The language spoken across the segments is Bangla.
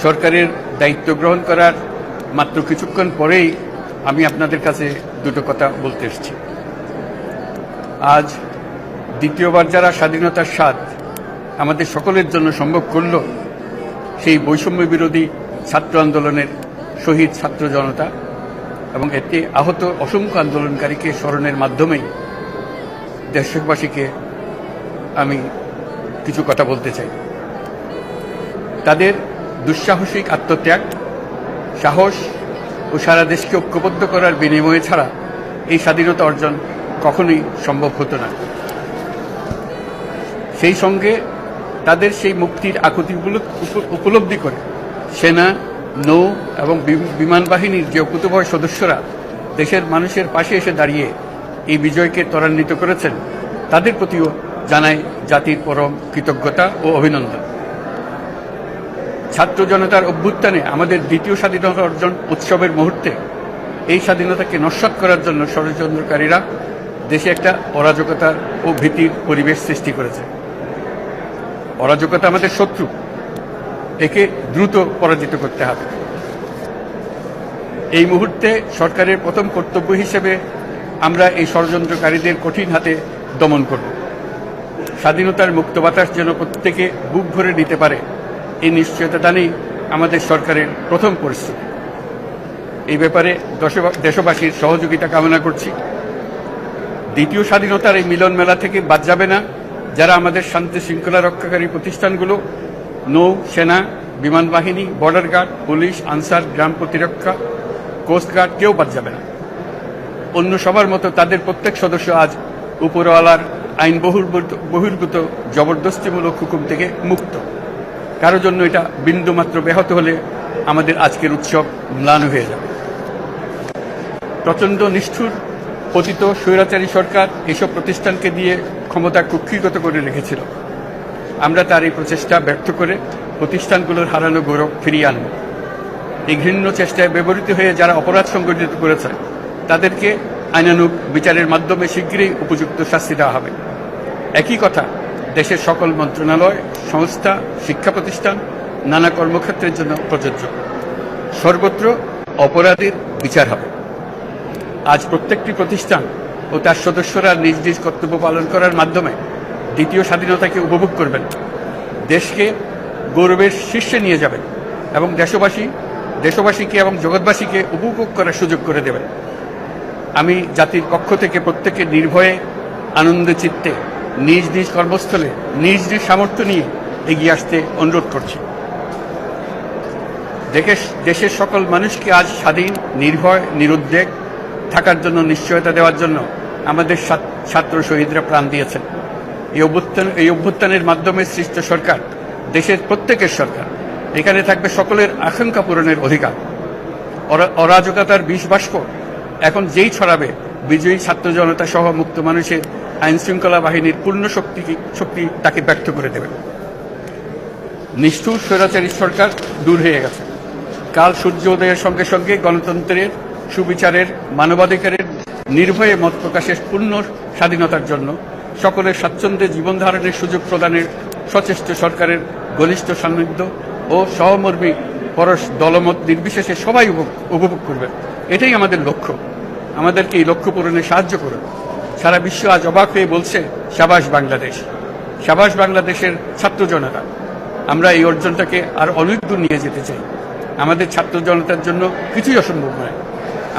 সরকারের দায়িত্ব গ্রহণ করার মাত্র কিছুক্ষণ পরেই আমি আপনাদের কাছে দুটো কথা বলতে এসেছি। আজ দ্বিতীয়বার যারা স্বাধীনতার স্বাদ আমাদের সকলের জন্য সম্ভব করল, সেই বৈষম্য বিরোধী ছাত্র আন্দোলনের শহীদ ছাত্র জনতা এবং এতে আহত অসংখ্য আন্দোলনকারীকে স্মরণের মাধ্যমেই দেশবাসীকে আমি কিছু কথা বলতে চাই। তাদের দুঃসাহসিক আত্মত্যাগ, সাহস ও সারা দেশকে ঐক্যবদ্ধ করার বিনিময়ে ছাড়া এই স্বাধীনতা অর্জন কখনোই সম্ভব হতো না। সেই সঙ্গে তাদের সেই মুক্তির আকুতিগুলো উপলব্ধি করে সেনা, নৌ এবং বিমান বাহিনীর যে অকুতোভয় সদস্যরা দেশের মানুষের পাশে এসে দাঁড়িয়ে এই বিজয়কে ত্বরান্বিত করেছেন, তাদের প্রতিও জানাই জাতির পরম কৃতজ্ঞতা ও অভিনন্দন। ছাত্র জনতার অভ্যুত্থানে আমাদের দ্বিতীয় স্বাধীনতা অর্জন উৎসবের মুহূর্তে এই স্বাধীনতাকে নস্যাৎ করার জন্য ষড়যন্ত্রকারীরা দেশে একটা অরাজকতা ও ভীতির পরিবেশ সৃষ্টি করেছে। অরাজকতা আমাদের শত্রু, একে দ্রুত পরাজিত করতে হবে। এই মুহূর্তে সরকারের প্রথম কর্তব্য হিসেবে আমরা এই ষড়যন্ত্রকারীদের কঠিন হাতে দমন করব। স্বাধীনতার মুক্ত বাতাস যেন প্রত্যেকে বুক ভরে নিতে পারে, এই নিশ্চয়তা দানেই আমাদের সরকারের প্রথম পরিস্থিতি। এই ব্যাপারে দেশবাসীর সহযোগিতা কামনা করছি। দ্বিতীয় স্বাধীনতার এই মিলন মেলা থেকে বাদ যাবে না যারা আমাদের শান্তি শৃঙ্খলা রক্ষাকারী প্রতিষ্ঠানগুলো, নৌ, সেনা, বিমান বাহিনী, বর্ডার গার্ড, পুলিশ, আনসার, গ্রাম প্রতিরক্ষা, কোস্টগার্ড, কেউ বাদ যাবে না। অন্য সবার মতো তাদের প্রত্যেক সদস্য আজ উপরওয়ালার আইন বহির্ভূত জবরদস্তিমূলক হুকুম থেকে মুক্ত। কারো জন্য এটা বিন্দুমাত্র ব্যাহত হলে আমাদের আজকের উৎসব ম্লান হয়ে যাবে। প্রচণ্ড নিষ্ঠুর পতিত স্বৈরাচারী সরকার এসব প্রতিষ্ঠানকে দিয়ে ক্ষমতা কুক্ষিগত করে রেখেছিল। আমরা তার এই প্রচেষ্টা ব্যর্থ করে প্রতিষ্ঠানগুলোর হারানো গৌরব ফিরিয়ে আনব। এই ঘৃণ্য চেষ্টায় ব্যবহৃত হয়ে যারা অপরাধ সংগঠিত করেছে তাদেরকে আইনানুগ বিচারের মাধ্যমে শীঘ্রই উপযুক্ত শাস্তি দেওয়া হবে। একই কথা দেশের সকল মন্ত্রণালয়, সংস্থা, শিক্ষা প্রতিষ্ঠান, নানা কর্মক্ষেত্রের জন্য প্রযোজ্য। সর্বত্র অপরাধীর বিচার হবে। আজ প্রত্যেকটি প্রতিষ্ঠান ও তার সদস্যরা নিজ নিজ কর্তব্য পালন করার মাধ্যমে দ্বিতীয় স্বাধীনতাকে উপভোগ করবেন, দেশকে গৌরবের শীর্ষে নিয়ে যাবেন এবং দেশবাসীকে এবং জগৎবাসীকে উপভোগ করার সুযোগ করে দেবেন। আমি জাতির পক্ষ থেকে প্রত্যেককে নির্ভয়ে আনন্দ চিত্তে নিজ নিজ কর্মস্থলে নিজ নিজ সামর্থ্য নিয়ে এগিয়ে আসতে অনুরোধ করছি। দেশের সকল মানুষকে আজ স্বাধীন, নির্ভয়, নিরুদ্বেগ থাকার জন্য নিশ্চয়তা দেওয়ার জন্য আমাদের ছাত্র শহীদরা প্রাণ দিয়েছেন। এই অভ্যুত্থানের মাধ্যমে সৃষ্ট সরকার দেশের প্রত্যেকের সরকার। এখানে থাকবে সকলের আকাঙ্ক্ষা পূরণের অধিকার। অরাজকতার বিষ বাষ্প এখন যেই ছড়াবে, বিজয়ী ছাত্র জনতা সহ মুক্ত মানুষের আইন শৃঙ্খলা বাহিনীর পূর্ণ শক্তি তাকে ব্যর্থ করে দেবে। নিষ্ঠুর স্বৈরাচারী সরকার দূর হয়ে গেছে। কাল সূর্য উদয়ের সঙ্গে সঙ্গে গণতন্ত্রের, সুবিচারের, মানবাধিকারের নির্ভয়ে মত প্রকাশের পূর্ণ স্বাধীনতার জন্য সকলের স্বাচ্ছন্দ্যে জীবন ধারণের সুযোগ প্রদানের সচেষ্ট সরকারের ঘনিষ্ঠ সান্নিধ্য ও সহমর্মী পরশ দলমত নির্বিশেষে সবাই উপভোগ করবেন। এটাই আমাদের লক্ষ্য। আমাদেরকে এই লক্ষ্য পূরণে সাহায্য করুন। সারা বিশ্ব আজ অবাক হয়ে বলছে, সাবাস বাংলাদেশ, সাবাস বাংলাদেশের ছাত্র জনতা। আমরা এই অর্জনটাকে আর অনেক দূর নিয়ে যেতে চাই। আমাদের ছাত্র জনতার জন্য কিছুই অসম্ভব নয়।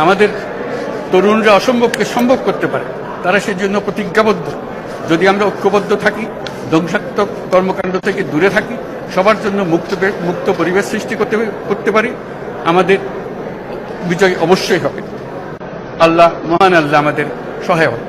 আমাদের তরুণরা অসম্ভবকে সম্ভব করতে পারে, তারা সেজন্য প্রতিজ্ঞাবদ্ধ। যদি আমরা ঐক্যবদ্ধ থাকি, ধ্বংসাত্মক কর্মকাণ্ড থেকে দূরে থাকি, সবার জন্য মুক্ত পরিবেশ সৃষ্টি করতে পারি, আমাদের বিজয় অবশ্যই হবে। আল্লাহ, মহান আল্লাহ আমাদের সহায় হবে।